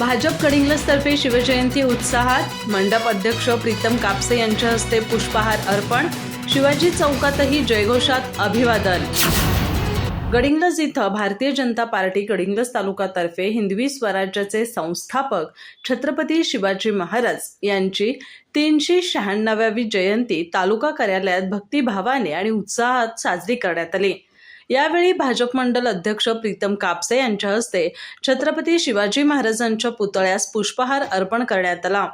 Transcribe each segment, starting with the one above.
भाजप गडिंग्लजतर्फे शिवजयंती उत्साहात, मंडप अध्यक्ष प्रीतम कापसे यांच्या हस्ते पुष्पहार अर्पण, शिवाजी चौकातही जयघोषात अभिवादन। गडिंग्लज इथं भारतीय जनता पार्टी गडिंग्लज तालुकातर्फे हिंदवी स्वराज्याचे संस्थापक छत्रपती शिवाजी महाराज यांची 396वी जयंती तालुका कार्यालयात भक्तिभावाने आणि उत्साहात साजरी करण्यात आली। यावेळी भाजप मंडल अध्यक्ष प्रीतम कापसे यांच्या हस्ते छत्रपती शिवाजी महाराजांच्या पुतळ्यास पुष्पहार अर्पण करण्यात आला।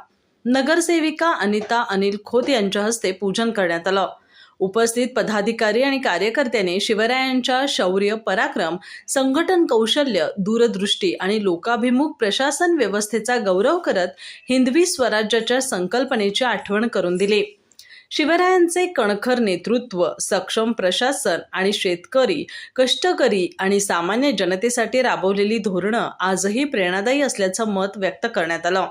नगरसेविका अनिता अनिल खोत यांच्या हस्ते पूजन करण्यात आलं। उपस्थित पदाधिकारी आणि कार्यकर्त्यांनी शिवरायांच्या शौर्य, पराक्रम, संघटन कौशल्य, दूरदृष्टी आणि लोकाभिमुख प्रशासन व्यवस्थेचा गौरव करत हिंदवी स्वराज्याच्या संकल्पनेची आठवण करून दिली। शिवरायांचे कणखर नेतृत्व, सक्षम प्रशासन आणि शेतकरी, कष्टकरी आणि सामान्य जनतेसाठी राबवलेली धोरणं आजही प्रेरणादायी असल्याचं मत व्यक्त करण्यात आलं।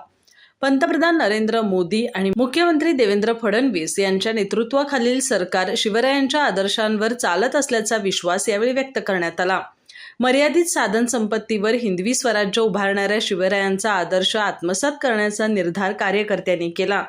पंतप्रधान नरेंद्र मोदी आणि मुख्यमंत्री देवेंद्र फडणवीस यांच्या नेतृत्वाखालील सरकार शिवरायांच्या आदर्शांवर चालत असल्याचा विश्वास यावेळी व्यक्त करण्यात आला। मर्यादित साधन संपत्तीवर हिंदवी स्वराज्य उभारणाऱ्या शिवरायांचा आदर्श आत्मसात करण्याचा निर्धार कार्यकर्त्यांनी केला।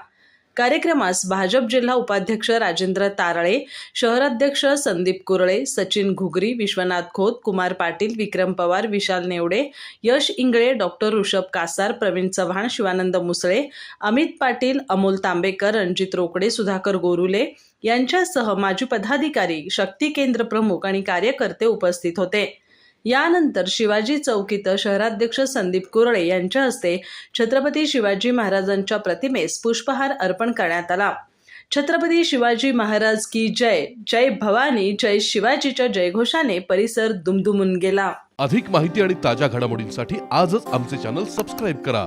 कार्यक्रमास भाजप जिल्हा उपाध्यक्ष राजेंद्र तारळे, शहराध्यक्ष संदीप कुरळे, सचिन घुगरी, विश्वनाथ खोत, कुमार पाटील, विक्रम पवार, विशाल नेवडे, यश इंगळे, डॉक्टर ऋषभ कासार, प्रवीण चव्हाण, शिवानंद मुसळे, अमित पाटील, अमोल तांबेकर, रणजित रोकडे, सुधाकर गोरुले यांच्यासह माजी पदाधिकारी, शक्ती केंद्र प्रमुख आणि कार्यकर्ते उपस्थित होते। यानंतर शिवाजी चौक इथं शहराध्यक्ष संदीप कुरळे यांच्या हस्ते छत्रपती शिवाजी महाराजांच्या प्रतिमेस पुष्पहार अर्पण करण्यात आला। छत्रपती शिवाजी महाराज की जय, जय भवानी, जय शिवाजीच्या जयघोषाने परिसर दुमदुमून गेला। अधिक माहिती आणि ताज्या घडामोडींसाठी आजच आमचे चॅनल सबस्क्राइब करा।